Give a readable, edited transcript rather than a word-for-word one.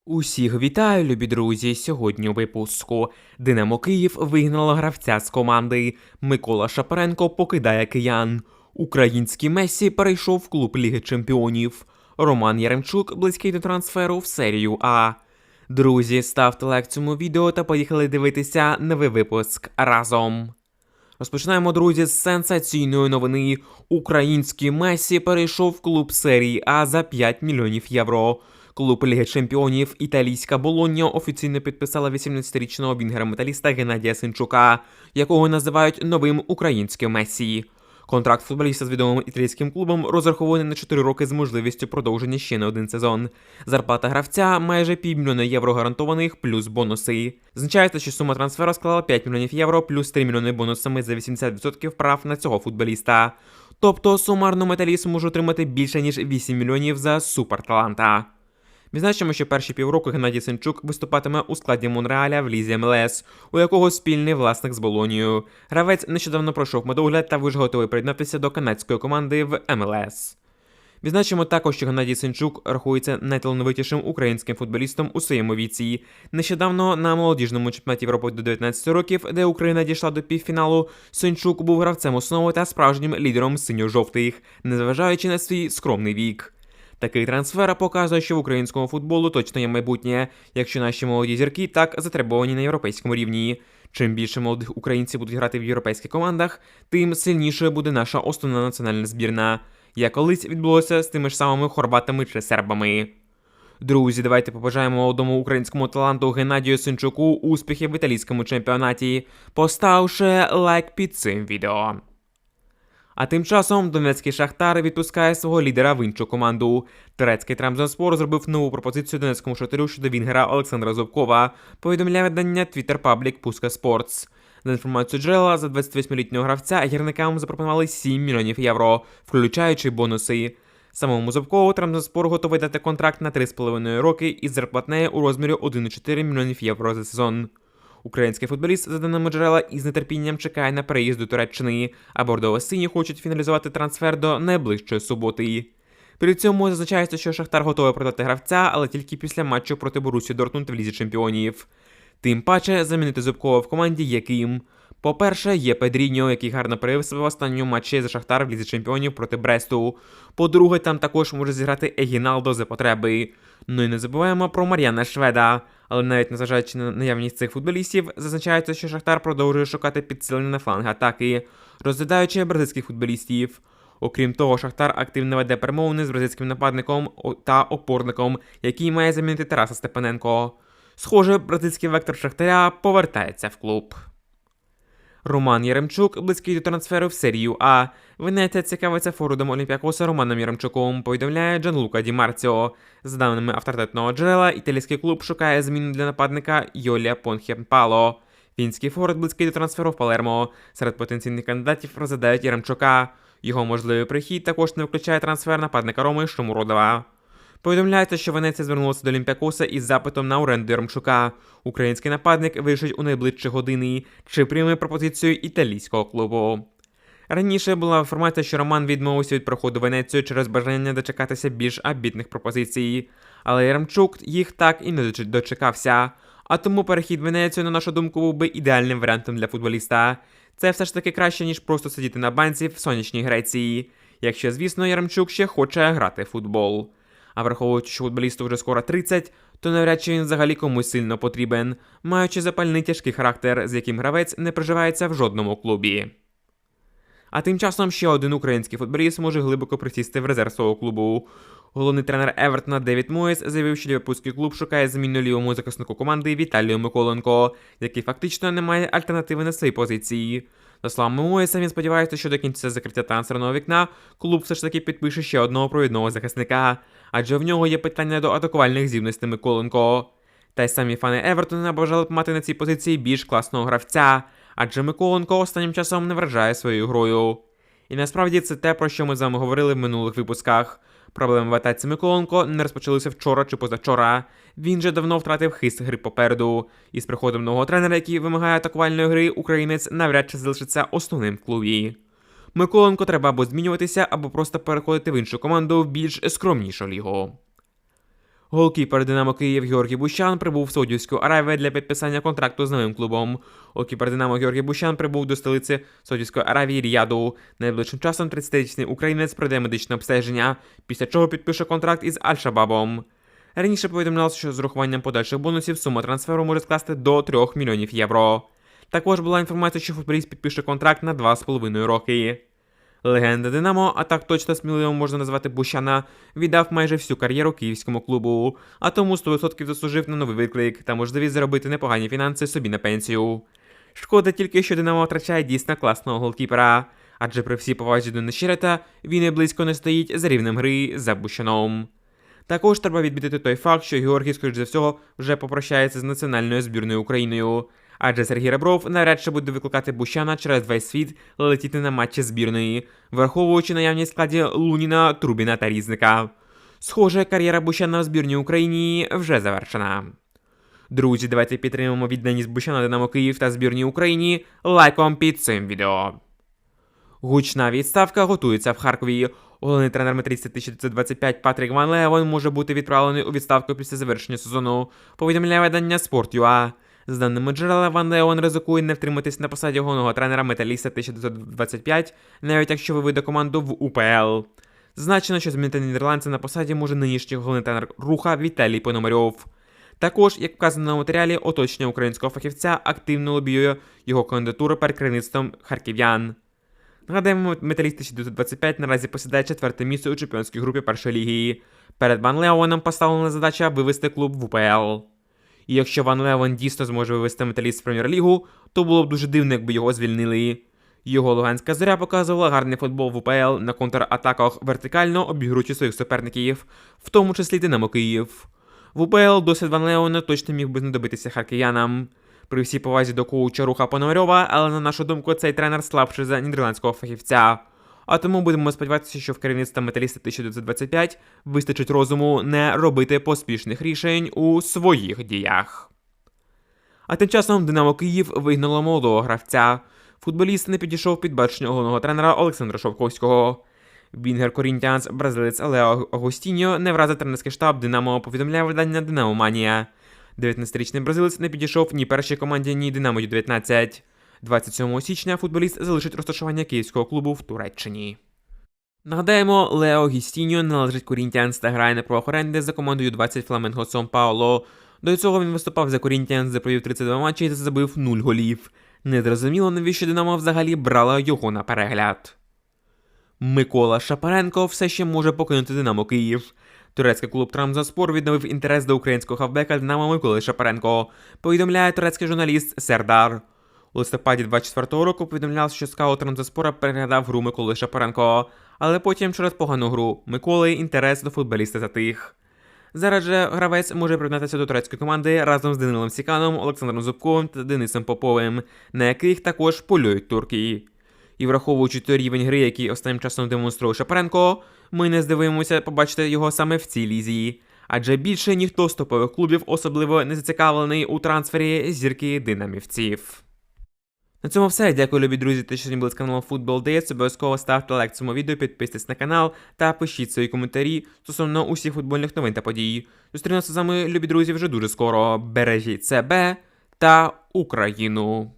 Усіх вітаю, любі друзі! Сьогодні у випуску. Динамо Київ вигнало гравця з команди. Микола Шапаренко покидає киян. Український Мессі перейшов в клуб Ліги Чемпіонів. Роман Яремчук близький до трансферу в серію А. Друзі, ставте лайк цьому відео та поїхали дивитися новий випуск разом. Розпочинаємо, друзі, з сенсаційної новини. Український Мессі перейшов в клуб серії А за 5 мільйонів євро. Клуб Ліги Чемпіонів італійська Болонья офіційно підписала 18-річного вінгера-металіста Геннадія Синчука, якого називають новим українським Мессі. Контракт футболіста з відомим італійським клубом розрахований на 4 роки з можливістю продовження ще на один сезон. Зарплата гравця майже півмільйона євро гарантованих плюс бонуси. Зазначається, що сума трансферу склала 5 мільйонів євро плюс 3 мільйони бонусами за 80% прав на цього футболіста. Тобто сумарно металіст може отримати більше ніж 8 мільйонів за суперталанта. Відзначимо, що перші півроку Геннадій Синчук виступатиме у складі Монреаля в Лізі МЛС, у якого спільний власник з Болонією. Гравець нещодавно пройшов медогляд та вже готовий приєднатися до канадської команди в МЛС. Відзначимо також, що Геннадій Синчук рахується найталановитішим українським футболістом у своєму віці. Нещодавно на молодіжному чемпіонаті Європи до 19 років, де Україна дійшла до півфіналу, Синчук був гравцем основи та справжнім лідером синьо-жовтих, незважаючи на свій скромний вік. Такий трансфер показує, що в українському футболу точно є майбутнє, якщо наші молоді зірки так затребувані на європейському рівні. Чим більше молодих українців будуть грати в європейських командах, тим сильнішою буде наша основна національна збірна, як колись відбулося з тими ж самими хорватами чи сербами. Друзі, давайте побажаємо молодому українському таланту Геннадію Синчуку успіхів в італійському чемпіонаті, поставивши лайк під цим відео. А тим часом донецький Шахтар відпускає свого лідера в іншу команду. Турецький Трамзонспор зробив нову пропозицію донецькому Шахтарю щодо вінгера Олександра Зубкова, повідомляє видання Twitter Public Puska Sports. За інформацією джерела, за 28-літнього гравця гірникам запропонували 7 мільйонів євро, включаючи бонуси. Самому Зубкову Трамзонспор готовий дати контракт на 3,5 роки із зарплатнею у розмірі 1,4 мільйонів євро за сезон. Український футболіст, за даними джерела, із нетерпінням чекає на переїзд до Туреччини, а бордово-сині хочуть фіналізувати трансфер до найближчої суботи. При цьому зазначається, що Шахтар готовий продати гравця, але тільки після матчу проти Борусі Дортмунд в Лізі Чемпіонів. Тим паче, замінити Зубкова в команді є ким. По-перше, є Педріньо, який гарно проявив себе в останньому матчі за Шахтар в Лізі Чемпіонів проти Бресту. По-друге, там також може зіграти Егіналдо за потреби. Ну і не забуваємо про Мар'яна Шведа. Але навіть незважаючи на наявність цих футболістів, зазначається, що Шахтар продовжує шукати підсилення на фланги атаки, розглядаючи бразильських футболістів. Окрім того, Шахтар активно веде перемовини з бразильським нападником та опорником, який має замінити Тараса Степаненко. Схоже, бразильський вектор Шахтаря повертається в клуб. Роман Яремчук близький до трансферу в серію А. Венеція цікавиться форвардом Олімпіакоса Романом Яремчуком, повідомляє Джанлука Ді Марціо. За даними авторитетного джерела, італійський клуб шукає зміну для нападника Йолія Понхємпало. Фінський форвард близький до трансферу в Палермо. Серед потенційних кандидатів розглядають Яремчука. Його можливий прихід також не виключає трансфер нападника Роми Шомуродова. Повідомляється, що Венеція звернулася до Олімпіакоса із запитом на оренду Яремчука. Український нападник вирішить у найближчі години, чи прийме пропозицію італійського клубу. Раніше була інформація, що Роман відмовився від проходу в Венецію через бажання дочекатися більш амбітних пропозицій. Але Яремчук їх так і не дочекався. А тому перехід в Венецію, на нашу думку, був би ідеальним варіантом для футболіста. Це все ж таки краще, ніж просто сидіти на банці в сонячній Греції. Якщо, звісно, Яремчук ще хоче грати в футбол. А враховуючи, що футболісту вже скоро 30, то навряд чи він взагалі комусь сильно потрібен, маючи запальний тяжкий характер, з яким гравець не приживається в жодному клубі. А тим часом ще один український футболіст може глибоко присісти в резерв свого клубу. Головний тренер Евертона Девід Моєс заявив, що ліверпульський клуб шукає заміну лівому захиснику команди Віталію Миколенко, який фактично не має альтернативи на своїй позиції. За словами Моєса, він сподівається, що до кінця закриття трансферного вікна клуб все ж таки підпише ще одного провідного захисника, адже в нього є питання до атакувальних здібностей Миколенко. Та й самі фани Евертона бажали б мати на цій позиції більш класного гравця, адже Миколенко останнім часом не вражає своєю грою. І насправді це те, про що ми з вами говорили в минулих випусках. Проблеми в атаці Миколенко не розпочалися вчора чи позавчора. Він же давно втратив хист гри попереду. І з приходом нового тренера, який вимагає атакувальної гри, українець навряд чи залишиться основним в клубі. Миколенко треба або змінюватися, або просто переходити в іншу команду в більш скромнішу лігу. Голкіпер «Динамо Київ» Георгій Бущан прибув в Саудівську Аравію для підписання контракту з новим клубом. Голкіпер «Динамо» Георгій Бущан прибув до столиці Саудівської Аравії Ріяду. Найближчим часом 30-річний українець пройде медичне обстеження, після чого підпише контракт із Аль-Шабабом. Раніше повідомлялося, що з урахуванням подальших бонусів сума трансферу може скласти до 3 мільйонів євро. Також була інформація, що футболіст підпише контракт на 2,5 роки. Легенда «Динамо», а так точно сміливо можна назвати Бущана, віддав майже всю кар'єру київському клубу, а тому 100% заслужив на новий виклик та можливість заробити непогані фінанси собі на пенсію. Шкода тільки, що «Динамо» втрачає дійсно класного голкіпера, адже при всій повазі до Нещерета він і близько не стоїть за рівнем гри за Бущаном. Також треба відмітити той факт, що Георгій, скоріш за всього, вже попрощається з національною збірною Україною. Адже Сергій Ребров навряд чи буде викликати Бущана через весь світ летіти на матчі збірної, враховуючи наявність в складі Луніна, Трубіна та Різника. Схоже, кар'єра Бущана в збірній Україні вже завершена. Друзі, давайте підтримаємо відданість Бущана «Динамо Київ» та збірній Україні лайком під цим відео. Гучна відставка готується в Харкові. Головний тренер металіста 1925 Патрік Ван Леєвен може бути відправлений у відставку після завершення сезону, повідомляє видання Sport.ua. З даними джерела, Ван Леєвен ризикує не втриматись на посаді головного тренера металіста 1925, навіть якщо виведе команду в УПЛ. Зазначено, що змінити нідерландця на посаді може нинішній головний тренер Руха Віталій Пономарьов. Також, як вказано на матеріалі, оточення українського фахівця активно лобіює його кандидатуру перед керівництвом харків'ян. Нагадаємо, металіст 1925 наразі посідає 4-те місце у чемпіонській групі першої ліги. Перед Ван Леєвеном поставлена задача вивести клуб в УПЛ. І якщо Ван Леєвен дійсно зможе вивести металіст в прем'єр-лігу, то було б дуже дивно, якби його звільнили. Його Луганська Зоря показувала гарний футбол в УПЛ на контратаках, вертикально обігруючи своїх суперників, в тому числі «Динамо Київ». В УПЛ досвід Ван Леєвена точно міг би знадобитися харків'янам. При всій повазі до коуча Руха Пономарьова, але на нашу думку цей тренер слабший за нідерландського фахівця. А тому будемо сподіватися, що в керівництві металіста 1925 вистачить розуму не робити поспішних рішень у своїх діях. А тим часом «Динамо Київ» вигнало молодого гравця. Футболіст не підійшов під бачення головного тренера Олександра Шовковського. Вінгер Корінтіанс, бразилець Лео Агостіньо не вразив тренерський штаб «Динамо», повідомляє видання «Динамоманія». 19-річний бразилець не підійшов ні першій команді, ні «Динамо Ю-19». 27 січня футболіст залишить розташування київського клубу в Туреччині. Нагадаємо, Лео Гістіньо належить Корінтіанс та грає на правах оренди за командою 20 Фламенго Сан-Пауло. До цього він виступав за Корінтіанс, де провів 32 матчі та забив 0 голів. Незрозуміло, навіщо «Динамо» взагалі брала його на перегляд. Микола Шапаренко все ще може покинути «Динамо Київ». Турецький клуб Трамзонспор відновив інтерес до українського хавбека «Динамо» Миколи Шапаренко, повідомляє турецький журналіст Сердар. У листопаді 24-го року повідомлялося, що скаут Трамзонспора переглядав гру Миколи Шапаренко, але потім через погану гру Миколи інтерес до футболіста затих. Зараз же гравець може приєднатися до турецької команди разом з Данилом Сіканом, Олександром Зубковим та Денисом Поповим, на яких також полюють турки. І враховуючи той рівень гри, який останнім часом демонструє Шапаренко, ми не здивуємося побачити його саме в цій лізі. Адже більше ніхто з топових клубів особливо не зацікавлений у трансфері зірки динамівців. На цьому все. Дякую, любі друзі, те, що сьогодні були з каналом Football Days. Обов'язково ставте лайк цьому відео, підписуйтесь на канал та пишіть свої коментарі стосовно усіх футбольних новин та подій. Зустрінемося з вами, любі друзі, вже дуже скоро. Бережіть себе та Україну!